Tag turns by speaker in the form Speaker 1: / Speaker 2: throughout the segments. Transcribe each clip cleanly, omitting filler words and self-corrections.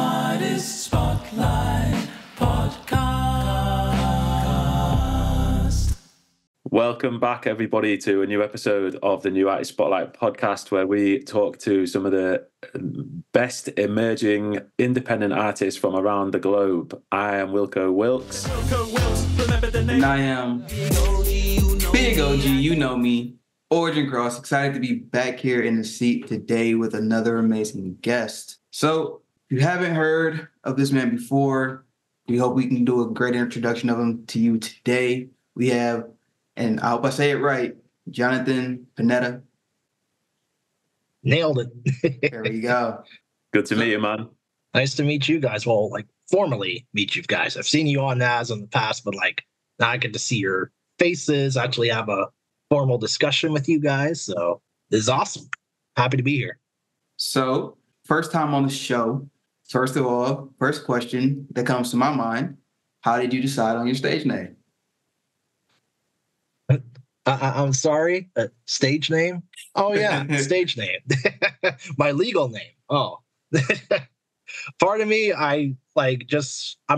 Speaker 1: Artist Spotlight Podcast.
Speaker 2: Welcome back, everybody, to a new episode of the New Artist Spotlight Podcast, where we talk to some of the best emerging independent artists from around the globe. I am Wilko Wilkes.
Speaker 3: And I am Big OG, you know me, Origin Cross. Excited to be back here in the seat today with another amazing guest. So, if you haven't heard of this man before, we hope we can do a great introduction of him to you today. We have, and I hope I say it right, Jonathan Panetta.
Speaker 4: Nailed it.
Speaker 3: There we go.
Speaker 2: Good to meet you, man.
Speaker 4: Nice to meet you guys. Well, formally meet you guys. I've seen you on NAS in the past, but now I get to see your faces, actually have a formal discussion with you guys. So this is awesome. Happy to be here.
Speaker 3: So, first time on the show. First of all, first question that comes to my mind, how did you decide on your stage name?
Speaker 4: I'm sorry, stage name? Oh, yeah, stage name. My legal name. Oh. Part of me, I'm a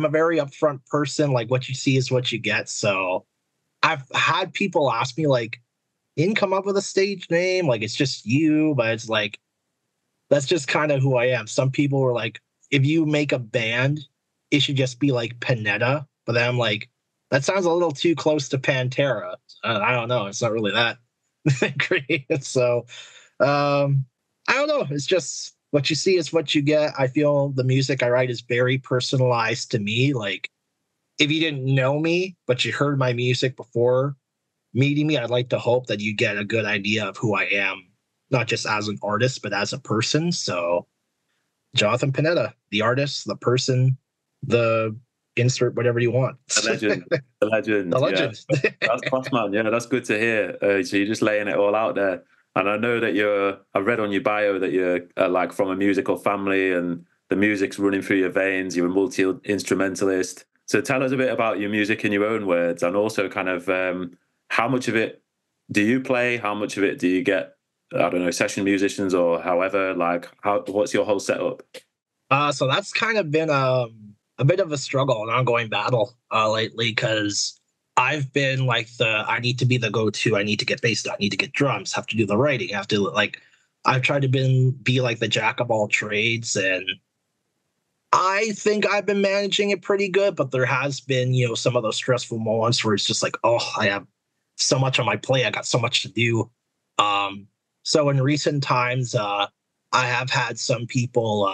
Speaker 4: very upfront person. What you see is what you get. So I've had people ask me, you didn't come up with a stage name? It's just you, but it's that's just kind of who I am. Some people were like, if you make a band, it should just be Panetta. But then I'm like, that sounds a little too close to Pantera. I don't know. It's not really that great. So I don't know. It's just what you see is what you get. I feel the music I write is very personalized to me. If you didn't know me, but you heard my music before meeting me, I'd like to hope that you get a good idea of who I am, not just as an artist, but as a person. So Jonathan Panetta, the artist, the person, the insert whatever you want.
Speaker 2: The legend. The legend.
Speaker 4: The legend.
Speaker 2: Yeah. That's class, man. Yeah, that's good to hear. So you're just laying it all out there. And I know that I read on your bio that you're from a musical family and the music's running through your veins. You're a multi-instrumentalist. So tell us a bit about your music in your own words, and also kind of how much of it do you play? How much of it do you get, I don't know, session musicians or however? What's your whole setup?
Speaker 4: So that's kind of been a bit of a struggle, an ongoing battle lately, because I've been I need to be the go-to. I need to get bass, I need to get drums, have to do the writing, have to I've tried to be the jack of all trades, and I think I've been managing it pretty good, but there has been, some of those stressful moments where it's just I have so much on my plate. I got so much to do. So in recent times, I have had some people,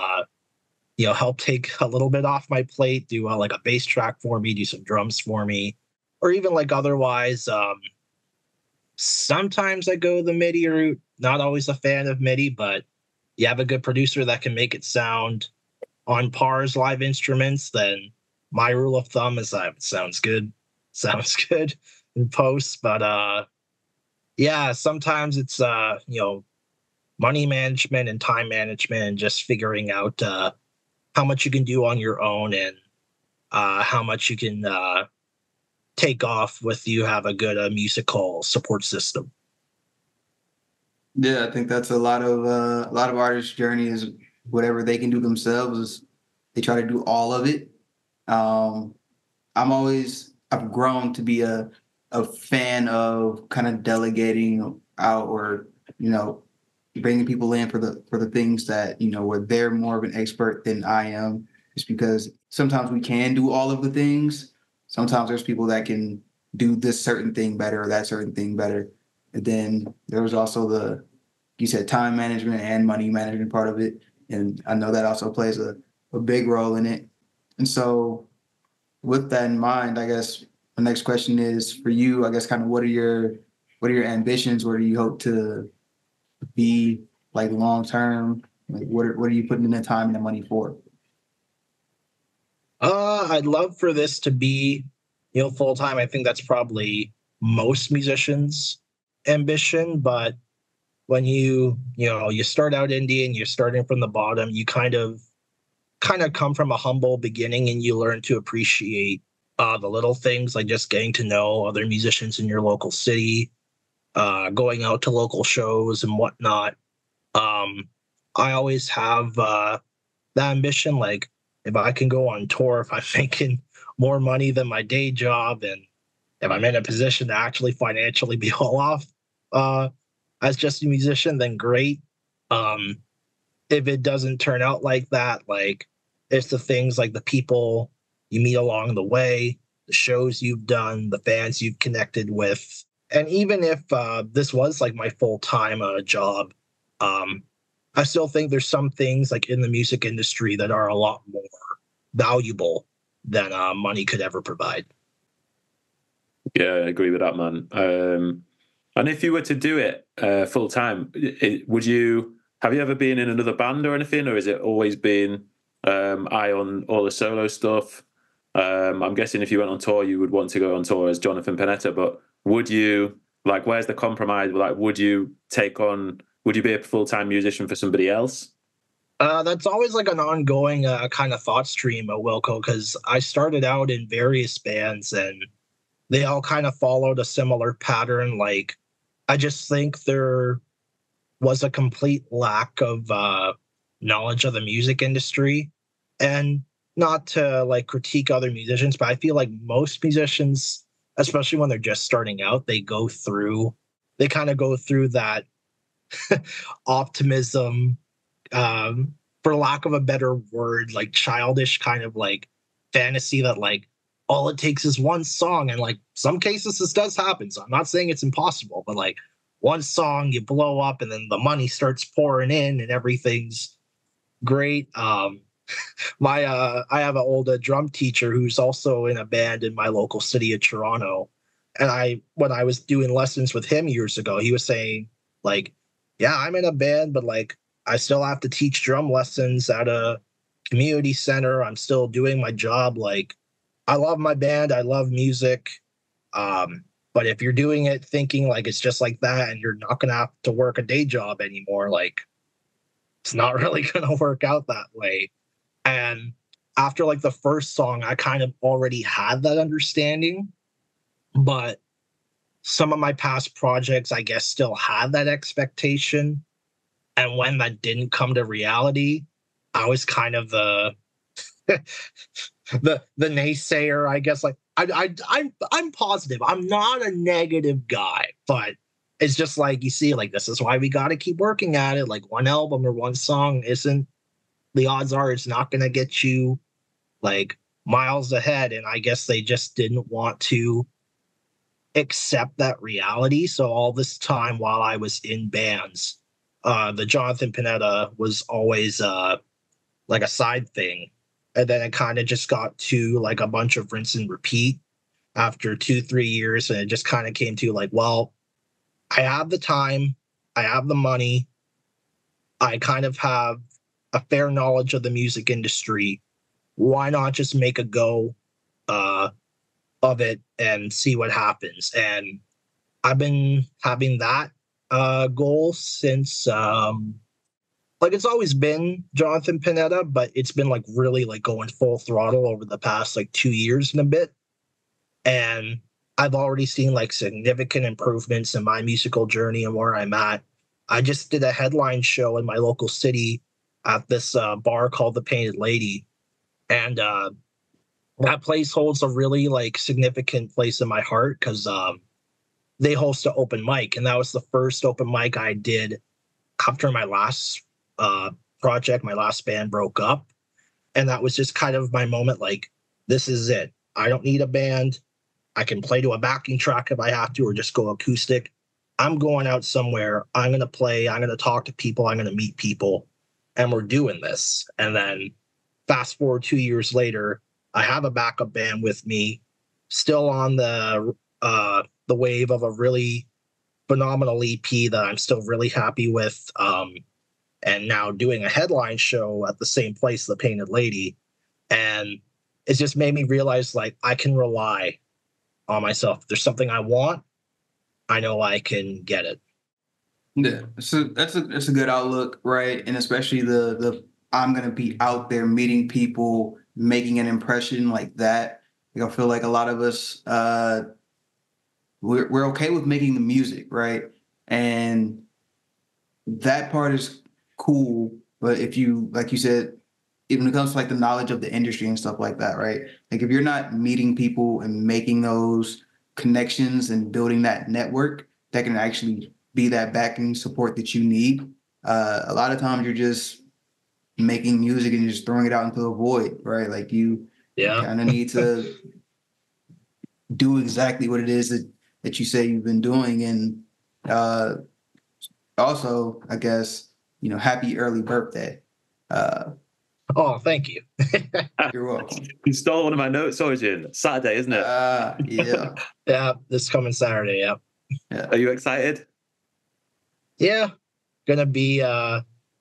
Speaker 4: help take a little bit off my plate, do a bass track for me, do some drums for me, or even otherwise. Sometimes I go the MIDI route. Not always a fan of MIDI, but you have a good producer that can make it sound on par as live instruments, then my rule of thumb is that it sounds good in post. But yeah, sometimes it's money management and time management and just figuring out how much you can do on your own and how much you can take off with you have a good musical support system.
Speaker 3: Yeah, I think that's a lot of artists' journey is whatever they can do themselves is they try to do all of it. I've grown to be a fan of kind of delegating out or, bringing people in for the things that, where they're more of an expert than I am, just because sometimes we can do all of the things. Sometimes there's people that can do this certain thing better or that certain thing better. And then there was also you said time management and money management part of it. And I know that also plays a big role in it. And so with that in mind, I guess the next question is for you, I guess kind of what are your ambitions? Where do you hope to be long term? What are you putting in the time and the money for?
Speaker 4: I'd love for this to be, full time. I think that's probably most musicians' ambition, but when you start out indie and you're starting from the bottom, you kind of come from a humble beginning and you learn to appreciate the little things, like just getting to know other musicians in your local city, going out to local shows and whatnot. I always have that ambition, if I can go on tour, if I'm making more money than my day job, and if I'm in a position to actually financially be well off as just a musician, then great. If it doesn't turn out like that, like it's the things like the people you meet along the way, the shows you've done, the fans you've connected with. And even if this was like my full-time job, I still think there's some things like in the music industry that are a lot more valuable than money could ever provide.
Speaker 2: Yeah, I agree with that, man. And if you were to do it full time, have you ever been in another band or anything, or has it always been eye on all the solo stuff? I'm guessing if you went on tour, you would want to go on tour as Jonathan Panetta, but would you, like, where's the compromise? Like, would you be a full-time musician for somebody else?
Speaker 4: That's always like an ongoing kind of thought stream, Wilko, because I started out in various bands and they all kind of followed a similar pattern. Like, I just think there was a complete lack of knowledge of the music industry. And not to like critique other musicians, but I feel like most musicians, especially when they're just starting out, they kind of go through that optimism, for lack of a better word, like childish kind of like fantasy that like all it takes is one song. And like some cases this does happen. So I'm not saying it's impossible, but like one song, you blow up and then the money starts pouring in and everything's great. I have an old drum teacher who's also in a band in my local city of Toronto. And when I was doing lessons with him years ago, he was saying like, yeah, I'm in a band, but like I still have to teach drum lessons at a community center. I'm still doing my job. Like, I love my band. I love music. But if you're doing it thinking like it's just like that and you're not going to have to work a day job anymore, like it's not really going to work out that way. And after like the first song, I kind of already had that understanding, but some of my past projects, I guess, still had that expectation. And when that didn't come to reality, I was kind of the the naysayer, I guess. Like I'm positive. I'm not a negative guy, but it's just like you see, like this is why we got to keep working at it. Like one album or one song isn't. The odds are it's not going to get you like miles ahead. And I guess they just didn't want to accept that reality. So all this time while I was in bands, the Jonathan Panetta was always like a side thing. And then it kind of just got to like a bunch of rinse and repeat after 2-3 years. And it just kind of came to like, well, I have the time, I have the money, I kind of have a fair knowledge of the music industry. Why not just make a go of it and see what happens? And I've been having that goal since like it's always been Jonathan Panetta, but it's been like really like going full throttle over the past like 2 years and a bit. And I've already seen like significant improvements in my musical journey and where I'm at. I just did a headline show in my local city at this bar called the Painted Lady. And that place holds a really like significant place in my heart because they host an open mic. And that was the first open mic I did after my last project, my last band broke up. And that was just kind of my moment, like, this is it. I don't need a band. I can play to a backing track if I have to, or just go acoustic. I'm going out somewhere. I'm going to play. I'm going to talk to people. I'm going to meet people. And we're doing this. And then fast forward 2 years later, I have a backup band with me, still on the wave of a really phenomenal EP that I'm still really happy with. And now doing a headline show at the same place, the Painted Lady. And it's just made me realize, like, I can rely on myself. If there's something I want, I know I can get it.
Speaker 3: Yeah, so that's a good outlook, right? And especially the I'm gonna be out there meeting people, making an impression like that. Like, I feel like a lot of us we're okay with making the music, right? And that part is cool. But if you, like you said, even when it comes to like the knowledge of the industry and stuff like that, right? Like if you're not meeting people and making those connections and building that network that can actually be that backing support that you need, a lot of times you're just making music and you're just throwing it out into the void, right? Like you kind of need to do exactly what it is that you say you've been doing. And also, I guess, happy early birthday.
Speaker 4: Oh, thank you.
Speaker 3: You're welcome.
Speaker 2: You stole one of my notes, Origin. Saturday, isn't it?
Speaker 3: Yeah.
Speaker 4: Yeah, this coming Saturday. Yeah.
Speaker 2: Are you excited?
Speaker 4: Yeah, gonna be.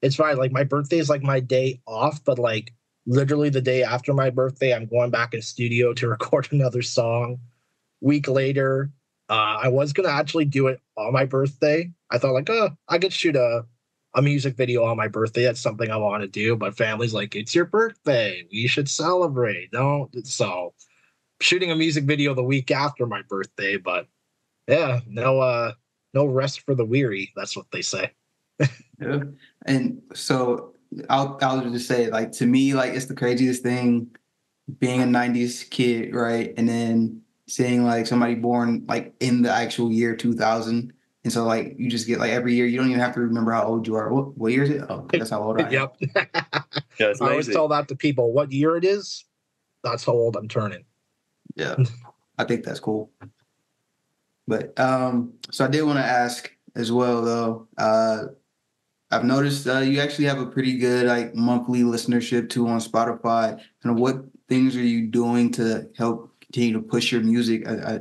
Speaker 4: It's fine. Like my birthday is like my day off, but like literally the day after my birthday, I'm going back in studio to record another song. Week later, I was gonna actually do it on my birthday. I thought like, I could shoot a music video on my birthday. That's something I want to do. But family's like, it's your birthday. We should celebrate. So shooting a music video the week after my birthday. But yeah, no rest for the weary. That's what they say.
Speaker 3: Yeah. And so I'll just say, like, to me, like, it's the craziest thing being a 90s kid, right? And then seeing like somebody born like in the actual year 2000. And so like you just get like every year, you don't even have to remember how old you are. What year is it? Oh, that's how old I am.
Speaker 4: Yep.
Speaker 2: Yeah, it's
Speaker 4: I always
Speaker 2: lazy.
Speaker 4: tell that to people. What year it is? That's how old I'm turning.
Speaker 3: Yeah. I think that's cool. But so I did want to ask as well though. I've noticed you actually have a pretty good like monthly listenership too on Spotify. And what things are you doing to help continue to push your music? I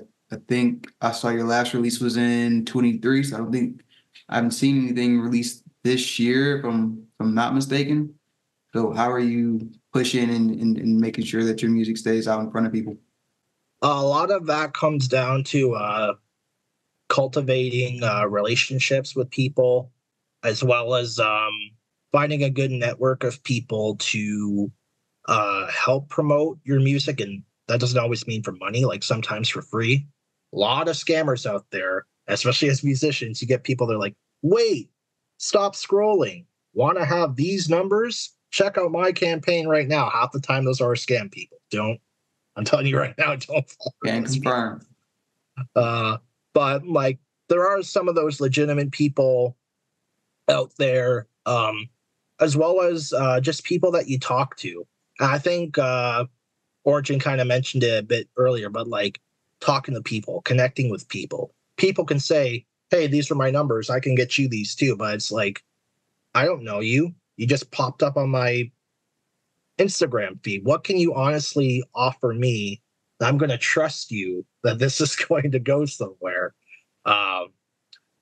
Speaker 3: think I saw your last release was in 23, so I haven't seen anything released this year, if I'm not mistaken. So how are you pushing and making sure that your music stays out in front of people?
Speaker 4: A lot of that comes down to cultivating relationships with people, as well as finding a good network of people to help promote your music. And that doesn't always mean for money, like sometimes for free. A lot of scammers out there, especially as musicians. You get people that are like, wait, stop scrolling. Want to have these numbers? Check out my campaign right now. Half the time, those are scam people. I'm telling you right now, don't fall for
Speaker 3: Can
Speaker 4: those
Speaker 3: confirm.
Speaker 4: but like there are some of those legitimate people out there, as well as just people that you talk to. I think Origin kind of mentioned it a bit earlier, but like talking to people, connecting with people. People can say, hey, these are my numbers. I can get you these too. But it's like, I don't know you. You just popped up on my Instagram feed. What can you honestly offer me that I'm going to trust you that this is going to go somewhere?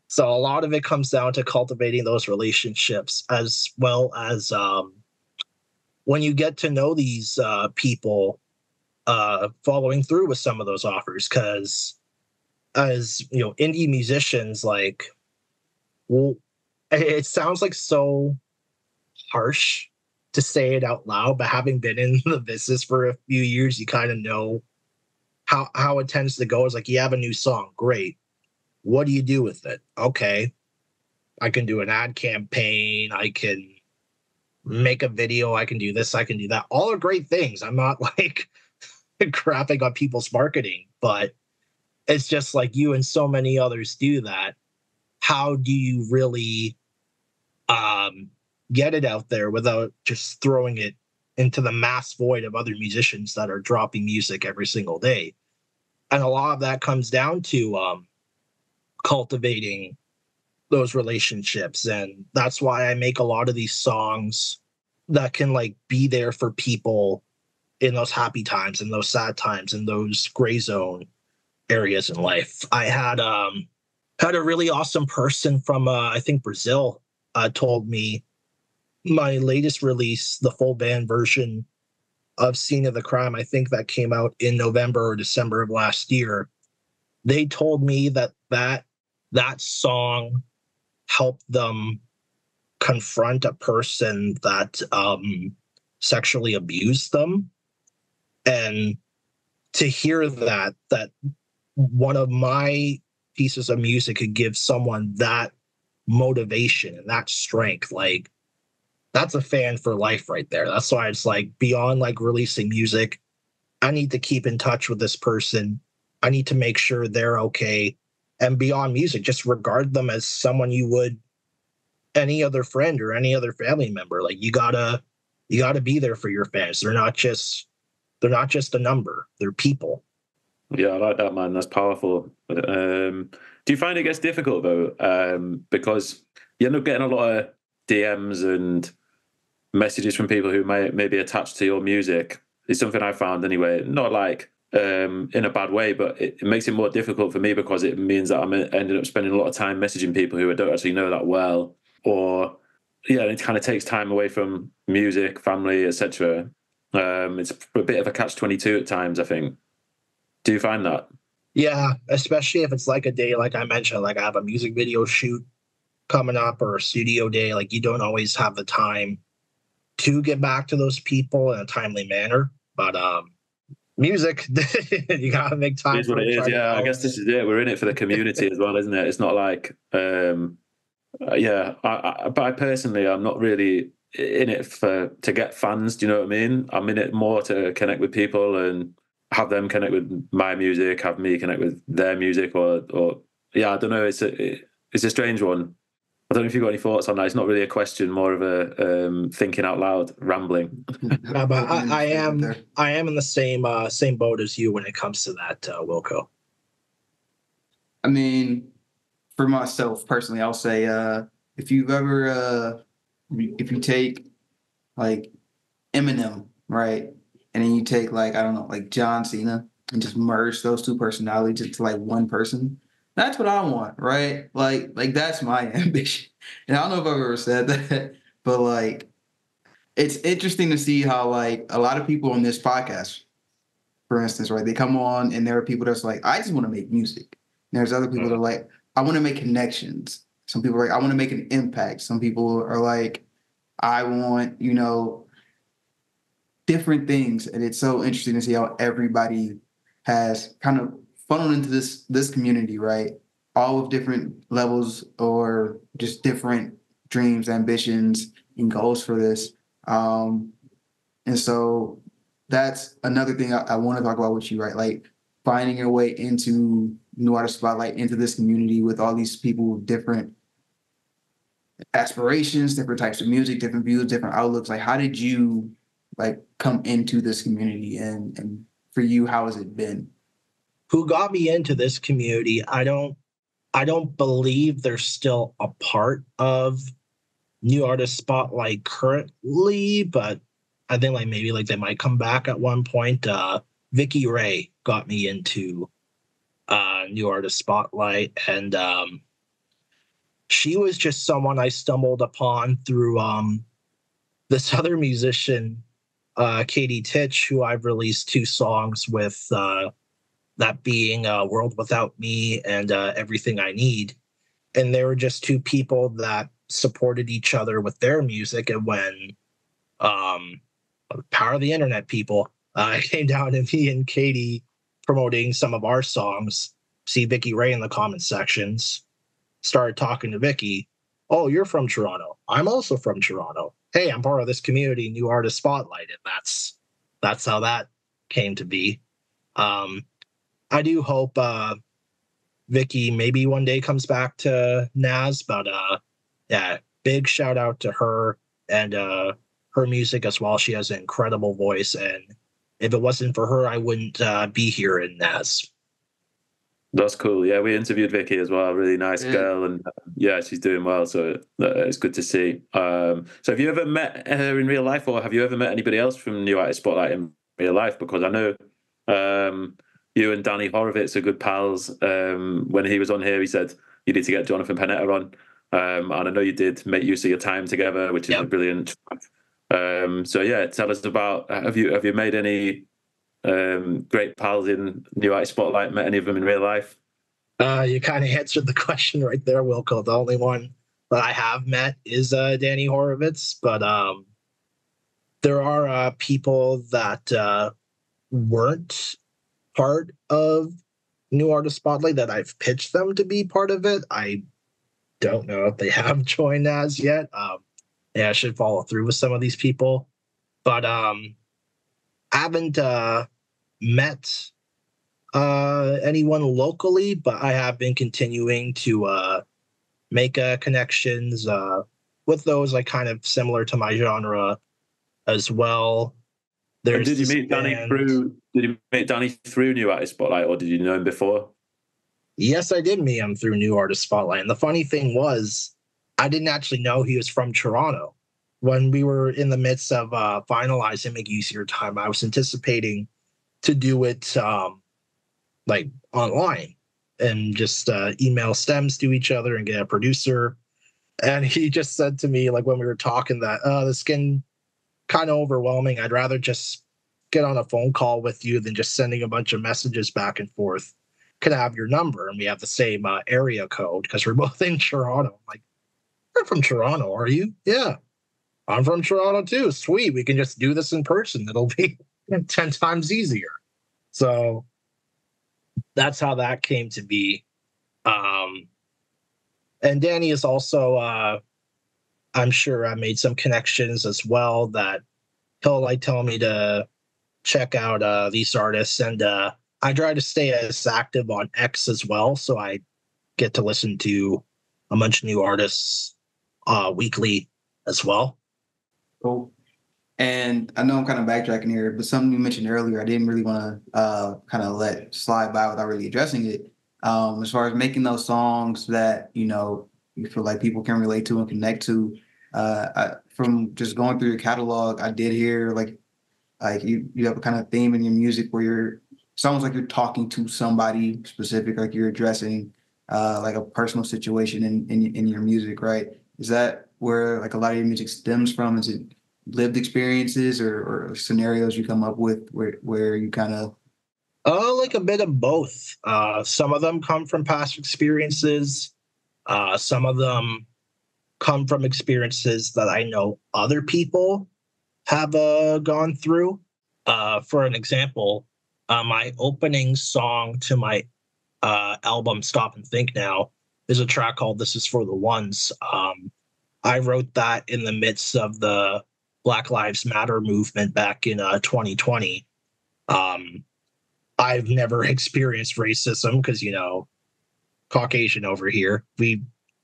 Speaker 4: So a lot of it comes down to cultivating those relationships, as well as when you get to know these people, following through with some of those offers. Because as you know, indie musicians, like, well, it sounds like so harsh to say it out loud, but having been in the business for a few years, you kind of know how it tends to go. Is like, you have a new song, great. What do you do with it? Okay, I can do an ad campaign. I can make a video. I can do this. I can do that. All are great things. I'm not like crapping on people's marketing, but it's just like you and so many others do that. How do you really get it out there without just throwing it into the mass void of other musicians that are dropping music every single day? And a lot of that comes down to cultivating those relationships. And that's why I make a lot of these songs that can like be there for people in those happy times and those sad times and those gray zone areas in life. I had a really awesome person from I think Brazil told me my latest release, the full band version of Scene of the Crime, I think that came out in November or December of last year. They told me that song helped them confront a person that sexually abused them. And to hear that one of my pieces of music could give someone that motivation and that strength, like, that's a fan for life right there. That's why it's like beyond like releasing music, I need to keep in touch with this person. I need to make sure they're okay. And beyond music, just regard them as someone you would any other friend or any other family member. Like you gotta be there for your fans. They're not just a number. They're people.
Speaker 2: Yeah, I like that, man. That's powerful. Do you find it gets difficult though? Because you end up getting a lot of DMs and messages from people who may be attached to your music. It's something I found anyway. Not like in a bad way, but it makes it more difficult for me because it means that I'm ending up spending a lot of time messaging people who I don't actually know that well, or it kind of takes time away from music, family, etc. It's a bit of a catch-22 at times, I think. Do you find that?
Speaker 4: Yeah, especially if it's like a day, like I mentioned, like I have a music video shoot coming up or a studio day. Like you don't always have the time to get back to those people in a timely manner. But music, you gotta make time.
Speaker 2: It is what it is. Yeah, I guess this is it. We're in it for the community as well, isn't it? It's not like, but I personally, I'm not really in it to get fans. Do you know what I mean? I'm in it more to connect with people and have them connect with my music, have me connect with their music, or I don't know. It's a strange one. I don't know if you've got any thoughts on that. It's not really a question, more of a thinking out loud, rambling.
Speaker 4: No, but I am in the same boat as you when it comes to that, Wilko.
Speaker 3: I mean, for myself personally, I'll say if you take like Eminem, right, and then you take like, I don't know, like John Cena, and just merge those two personalities into like one person. That's what I want, right? Like that's my ambition. And I don't know if I've ever said that, but like it's interesting to see how like a lot of people on this podcast, for instance, right? They come on and there are people that's like, I just want to make music. And there's other people that are like, I want to make connections. Some people are like, I want to make an impact. Some people are like, I want, different things. And it's so interesting to see how everybody has kind of funneled into this community, right? All with different levels or just different dreams, ambitions, and goals for this. And so that's another thing I want to talk about with you, right? Like finding your way into New Artist Spotlight, into this community with all these people with different aspirations, different types of music, different views, different outlooks. Like, how did you like come into this community, and for you, how has it been?
Speaker 4: Who got me into this community? I don't believe they're still a part of New Artist Spotlight currently, but I think like maybe like they might come back at one point. Vicky Ray got me into New Artist Spotlight, and she was just someone I stumbled upon through this other musician, Katie Titch, who I've released 2 songs with, that being World Without Me and Everything I Need. And they were just 2 people that supported each other with their music. And when power of the internet people came down to me and Katie promoting some of our songs, see Vicky Ray in the comment sections, started talking to Vicky. Oh, you're from Toronto. I'm also from Toronto. Hey, I'm part of this community, New Artist Spotlight. And that's how that came to be. I do hope Vicky maybe one day comes back to NAS, but big shout out to her and her music as well. She has an incredible voice, and if it wasn't for her, I wouldn't be here in NAS.
Speaker 2: That's cool. Yeah, we interviewed Vicky as well. Really nice girl, and she's doing well. So it's good to see. So have you ever met her in real life, or have you ever met anybody else from New Artist Spotlight in real life? Because I know you and Danny Horowitz are good pals. When he was on here, he said you need to get Jonathan Panetta on, and I know you did make use of your time together, which is brilliant. So tell us about have you made any great pals in New Artist Spotlight? Met any of them in real life?
Speaker 4: You kind of answered the question right there, Wilko. The only one that I have met is Danny Horowitz, but there are people that weren't part of New Artist Spotlight that I've pitched them to be part of it. I don't know if they have joined as yet. yeah, I should follow through with some of these people. But I haven't met anyone locally, but I have been continuing to make connections with those like kind of similar to my genre as well.
Speaker 2: And did you meet Danny through? Did you meet Danny through New Artist Spotlight, or did you know him before?
Speaker 4: Yes, I did meet him through New Artist Spotlight. And the funny thing was, I didn't actually know he was from Toronto. When we were in the midst of finalizing Make Use of Your Time, I was anticipating to do it like online and just email stems to each other and get a producer. And he just said to me, like when we were talking, that this can kind of overwhelming. I'd rather just get on a phone call with you than just sending a bunch of messages back and forth. Could I have your number? And we have the same area code because we're both in Toronto. I'm like, you're from Toronto, are you? Yeah, I'm from Toronto too. Sweet. We can just do this in person. It'll be 10 times easier. So that's how that came to be. And Danny is also, I'm sure I made some connections as well that he'll like tell me to check out these artists. And I try to stay as active on X as well. So I get to listen to a bunch of new artists weekly as well.
Speaker 3: Cool. And I know I'm kind of backtracking here, but something you mentioned earlier, I didn't really want to kind of let slide by without really addressing it. As far as making those songs that, you know, you feel like people can relate to and connect to. From just going through your catalog, I did hear like you have a kind of theme in your music where it's almost like you're talking to somebody specific, like you're addressing like a personal situation in your music, right? Is that where like a lot of your music stems from? Is it lived experiences or scenarios you come up with where you kind of
Speaker 4: like a bit of both. Some of them come from past experiences. Some of them come from experiences that I know other people have gone through. For an example, my opening song to my album Stop and Think Now is a track called This Is For the Ones. I wrote that in the midst of the Black Lives Matter movement back in 2020. I've never experienced racism because, you know, Caucasian over here.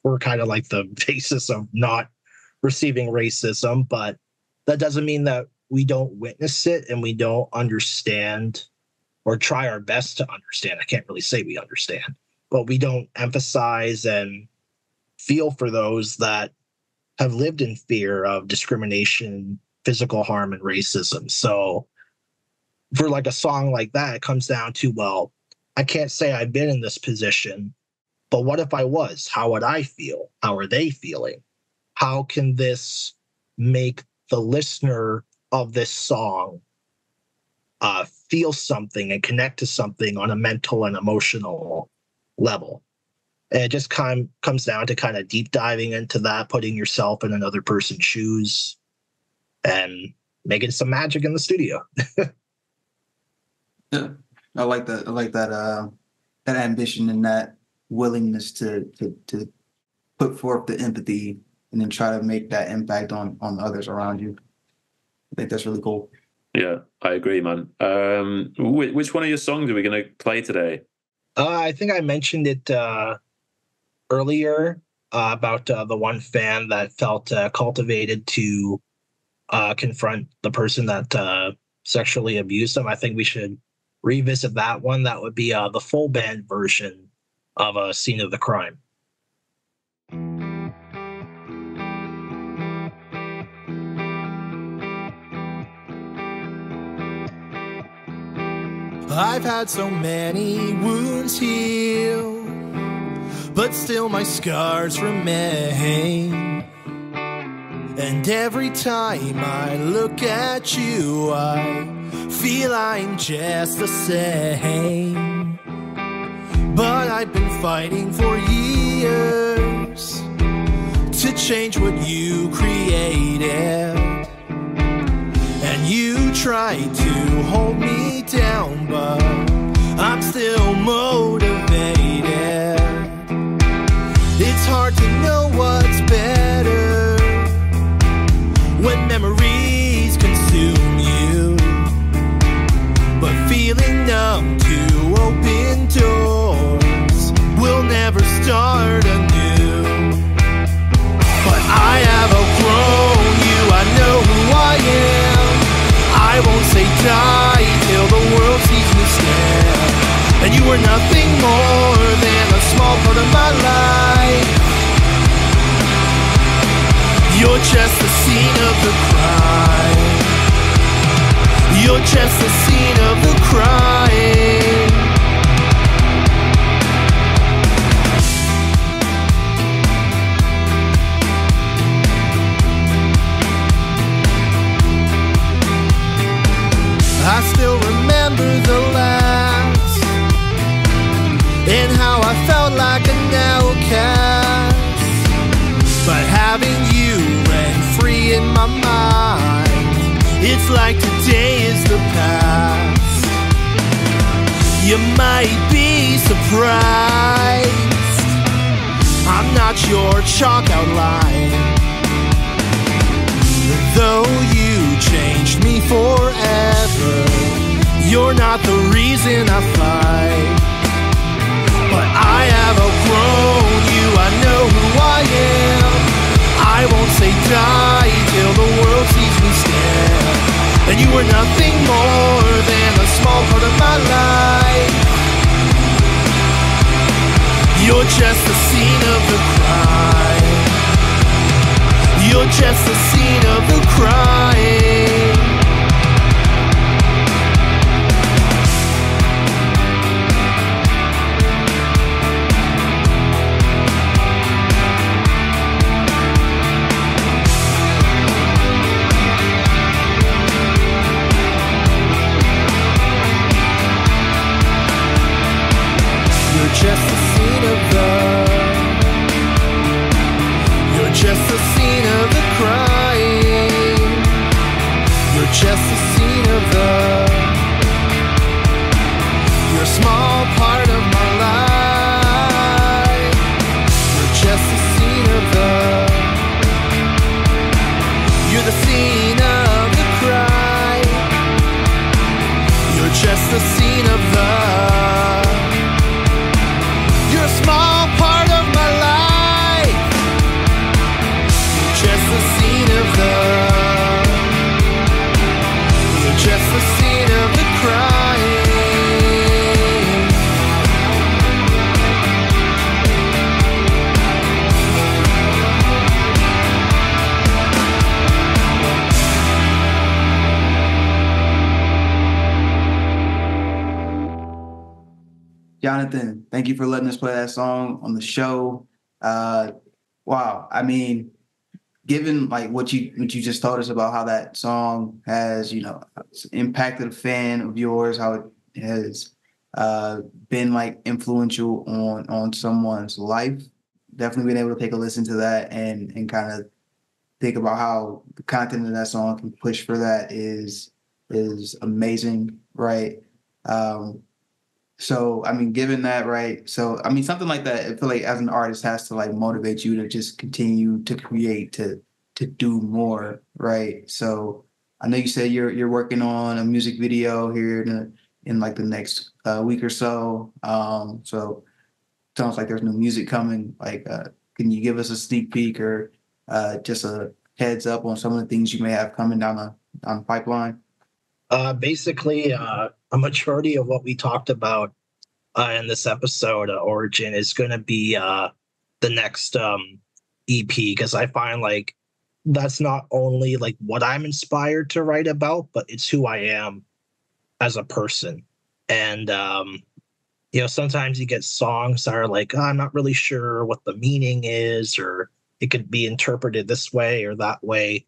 Speaker 4: We're kind of like the basis of not receiving racism, but that doesn't mean that we don't witness it and we don't understand or try our best to understand. I can't really say we understand, but we don't emphasize and feel for those that have lived in fear of discrimination, physical harm, and racism. So for like a song like that, it comes down to, well, I can't say I've been in this position, but what if I was? How would I feel? How are they feeling? How can this make the listener of this song feel something and connect to something on a mental and emotional level? And it just comes down to kind of deep diving into that, putting yourself in another person's shoes and making some magic in the studio.
Speaker 3: Yeah, I like that. I like that ambition and that willingness to put forth the empathy and then try to make that impact on others around you. I think that's really cool.
Speaker 2: Yeah, I agree, man. Which one of your songs are we going to play today?
Speaker 4: I think I mentioned it earlier about the one fan that felt cultivated to confront the person that sexually abused them. I think we should revisit that one. That would be the full band version of a Scene of the Crime.
Speaker 1: I've had so many wounds heal, but still my scars remain. And every time I look at you, I feel I'm just the same. But I've been fighting for years to change what you created. And you tried to hold me down, but I'm still motivated. It's hard to know what's better, were nothing more than a small part of my life. You're just the scene of the crime. You're just the scene of the crime. I still remember the laughs and how I felt like an outcast. But having you rent free in my mind, it's like today is the past. You might be surprised, I'm not your chalk outline. Though you changed me forever, you're not the reason I fight. But I have outgrown you, I know who I am. I won't say die till the world sees me stand. And you were nothing more than a small part of my life. You're just the scene of the crime. You're just the scene of the crime. You're just the scene of the. You're just the scene of the crime. You're just the scene of the. You're a small part of my life. You're just the scene of the. You're the scene of the crime. You're just the scene of the. You're a small part of my life. You're just the scene of the. You're just the scene of the crime.
Speaker 3: Jonathan, thank you for letting us play that song on the show. Wow. I mean, given like what you just told us about how that song has, impacted a fan of yours, how it has been like influential on someone's life, definitely been able to take a listen to that and kind of think about how the content of that song can push for that is amazing, right? So, I mean, given that, right? So, I mean, something like that, I feel like as an artist has to like motivate you to just continue to create, to do more, right? So, I know you said you're working on a music video here in like the next week or so. So, sounds like there's new music coming. Like, can you give us a sneak peek or just a heads up on some of the things you may have coming down the pipeline?
Speaker 4: Basically, a majority of what we talked about in this episode, Origin, is going to be the next EP, because I find like that's not only like what I'm inspired to write about, but it's who I am as a person. And sometimes you get songs that are like, I'm not really sure what the meaning is, or it could be interpreted this way or that way.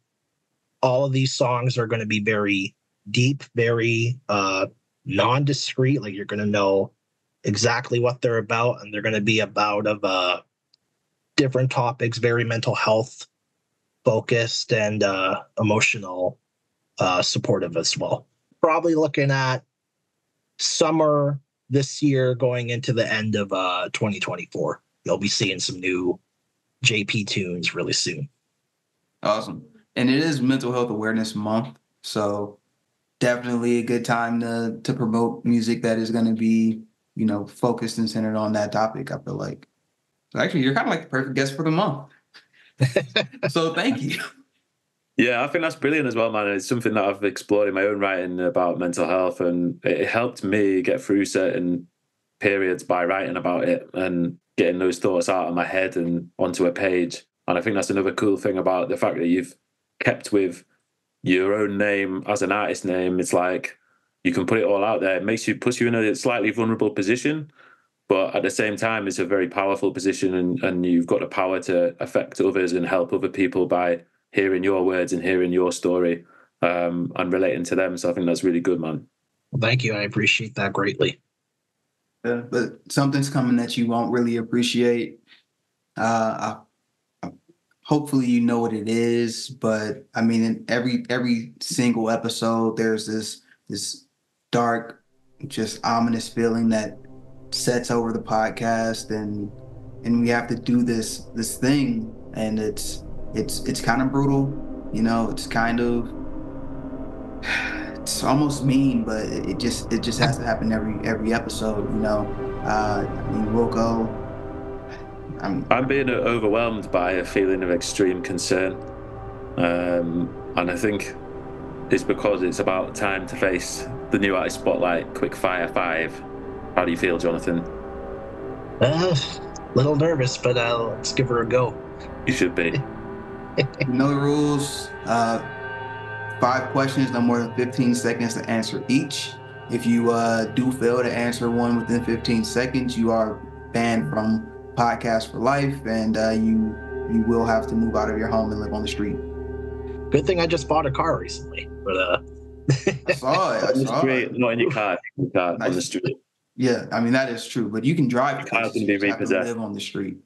Speaker 4: All of these songs are going to be very deep, very non-discreet. Like you're going to know exactly what they're about, and they're going to be about of different topics, very mental health focused and emotional supportive as well. Probably looking at summer this year going into the end of 2024. You'll be seeing some new JP tunes really soon.
Speaker 3: Awesome. And it is Mental Health Awareness Month, so definitely a good time to promote music that is going to be, focused and centered on that topic, I feel like. So actually, you're kind of like the perfect guest for the month. So thank you.
Speaker 2: Yeah, I think that's brilliant as well, man. It's something that I've explored in my own writing about mental health, and it helped me get through certain periods by writing about it and getting those thoughts out of my head and onto a page. And I think that's another cool thing about the fact that you've kept with your own name as an artist name. It's like you can put it all out there. It puts you in a slightly vulnerable position, but at the same time, it's a very powerful position, and you've got the power to affect others and help other people by hearing your words and hearing your story and relating to them. So I think that's really good, man.
Speaker 4: Well, thank you. I appreciate that greatly.
Speaker 3: But something's coming that you won't really appreciate. Hopefully you know what it is, but I mean, in every single episode, there's this dark, just ominous feeling that sets over the podcast, and we have to do this thing, and it's kind of brutal, you know. It's almost mean, but it just has to happen every episode, you know. I mean, Wilko,
Speaker 2: I'm being overwhelmed by a feeling of extreme concern, and I think it's because it's about time to face the new artist spotlight. Quick fire 5. How do you feel, Jonathan?
Speaker 4: Little nervous, but let's give her a go.
Speaker 2: You should be.
Speaker 3: You know the rules. 5 questions, no more than 15 seconds to answer each. If you do fail to answer one within 15 seconds, you are banned from podcast for life, and you will have to move out of your home and live on the street.
Speaker 4: Good thing I just bought a car recently. But
Speaker 3: I saw it.
Speaker 2: On the street, not in your car. On the street.
Speaker 3: Yeah, I mean that is true, but you can drive.
Speaker 2: Your car's going to be repossessed.
Speaker 3: Live on the street.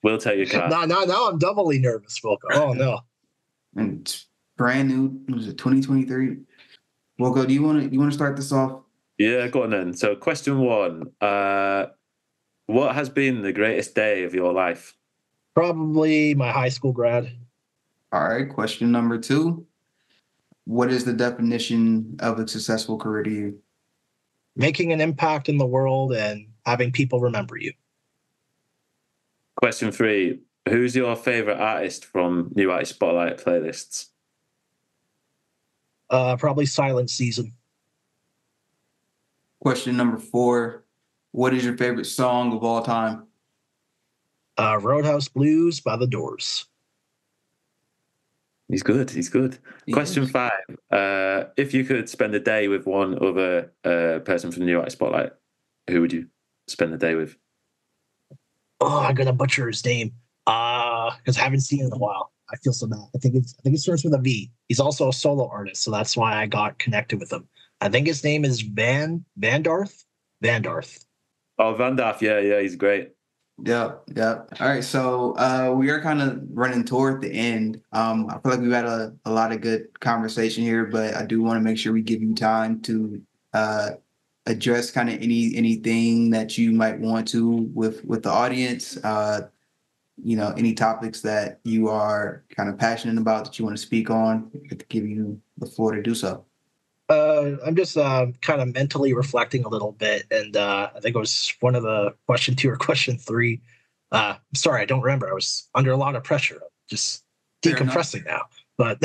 Speaker 2: We'll take your car.
Speaker 4: Now I'm doubly nervous, Wilko. Oh no.
Speaker 3: And it's brand new. Was it 2023? Wilko, do you want to start this off?
Speaker 2: Yeah, go on then. So, question 1: what has been the greatest day of your life?
Speaker 4: Probably my high school grad.
Speaker 3: All right. Question number 2: what is the definition of a successful career to you?
Speaker 4: Making an impact in the world and having people remember you.
Speaker 2: Question 3: who's your favorite artist from New Artist Spotlight playlists?
Speaker 4: Probably Silent Season.
Speaker 3: Question number 4: what is your favorite song of all time?
Speaker 4: Roadhouse Blues by The Doors.
Speaker 2: He's good. Question 5: if you could spend a day with one other person from the New Artist Spotlight, who would you spend the day with?
Speaker 4: Oh, I'm gonna butcher his name because I haven't seen it in a while. I feel so bad. I think it starts with a V. He's also a solo artist, so that's why I got connected with him. I think his name is Vandarth.
Speaker 2: Oh, Vandarth. Yeah, he's great.
Speaker 3: Yeah. All right, so we are kind of running toward the end. I feel like we've had a lot of good conversation here, but I do want to make sure we give you time to address kind of anything that you might want to with the audience. You know, any topics that you are kind of passionate about that you want to speak on. I could give you the floor to do so.
Speaker 4: I'm just kind of mentally reflecting a little bit, and I think it was one of the question 2 or question 3. Sorry, I don't remember. I was under a lot of pressure. Just decompressing now. But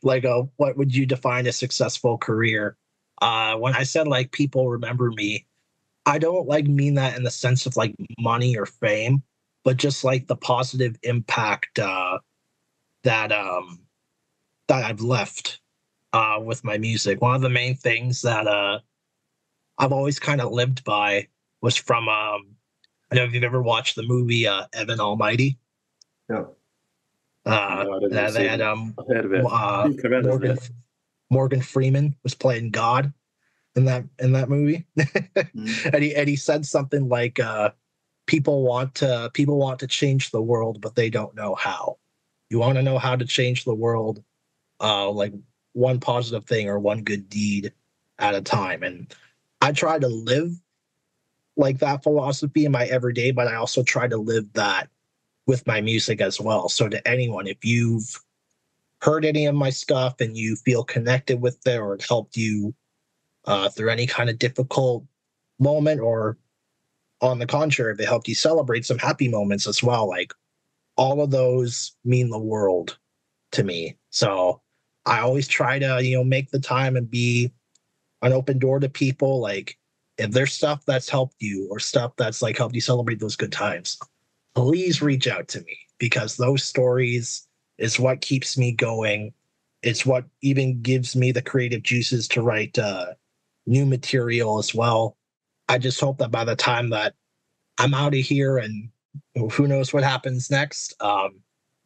Speaker 4: like, what would you define a successful career? When I said like people remember me, I don't like mean that in the sense of like money or fame, but just like the positive impact that I've left with my music. One of the main things that I've always kind of lived by was from I don't know if you've ever watched the movie Evan Almighty.
Speaker 3: Yeah.
Speaker 4: They had Morgan Freeman was playing God in that movie.
Speaker 3: Mm-hmm.
Speaker 4: and he said something like people want to change the world, but they don't know how. You want to know how to change the world, like one positive thing or one good deed at a time. And I try to live like that philosophy in my everyday, but I also try to live that with my music as well. So to anyone, if you've heard any of my stuff and you feel connected with it, or it helped you through any kind of difficult moment, or on the contrary, if it helped you celebrate some happy moments as well, like all of those mean the world to me. So I always try to, make the time and be an open door to people. Like if there's stuff that's helped you or stuff that's like helped you celebrate those good times, please reach out to me, because those stories is what keeps me going. It's what even gives me the creative juices to write new material as well. I just hope that by the time that I'm out of here and who knows what happens next,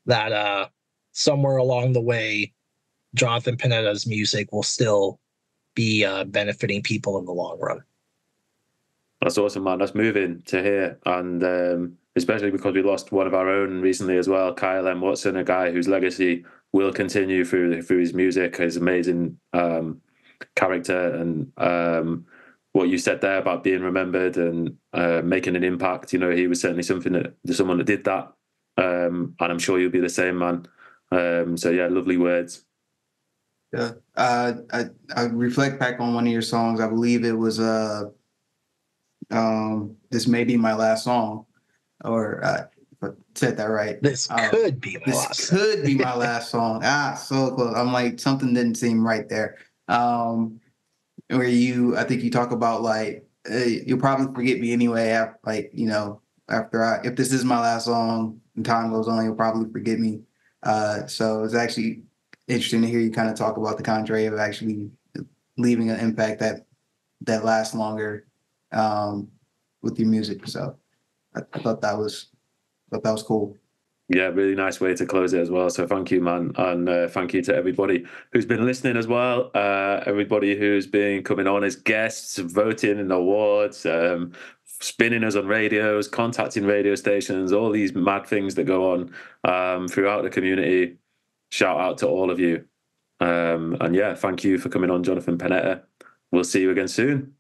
Speaker 4: that somewhere along the way, Jonathan Panetta's music will still be benefiting people in the long run.
Speaker 2: That's awesome, man. That's moving to hear. And especially because we lost one of our own recently as well, Kyle M. Watson, a guy whose legacy will continue through his music, his amazing character, and what you said there about being remembered and making an impact. You know, he was certainly someone that did that. And I'm sure you'll be the same, man. So yeah, lovely words.
Speaker 3: Yeah. I reflect back on one of your songs. I believe it was This May Be My Last Song, or if I said that right.
Speaker 4: This could be my last
Speaker 3: song. This could be my last song. So close. I'm like, something didn't seem right there. Where I think you talk about like, you'll probably forget me anyway. If this is my last song and time goes on, you'll probably forget me. So it's actually interesting to hear you kind of talk about the contrary of actually leaving an impact that lasts longer with your music. So I thought that was cool.
Speaker 2: Yeah, really nice way to close it as well. So thank you, man. And thank you to everybody who's been listening as well. Everybody who's been coming on as guests, voting in the awards, spinning us on radios, contacting radio stations, all these mad things that go on throughout the community. Shout out to all of you. And yeah, thank you for coming on, Jonathan Panetta. We'll see you again soon.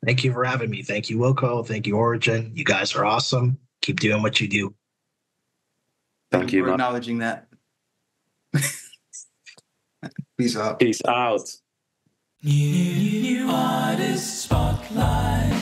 Speaker 4: Thank you for having me. Thank you, Wilko. Thank you, Origin. You guys are awesome. Keep doing what you do.
Speaker 3: Thank you for acknowledging that. Peace out.
Speaker 2: Peace out.
Speaker 1: New artist spotlight.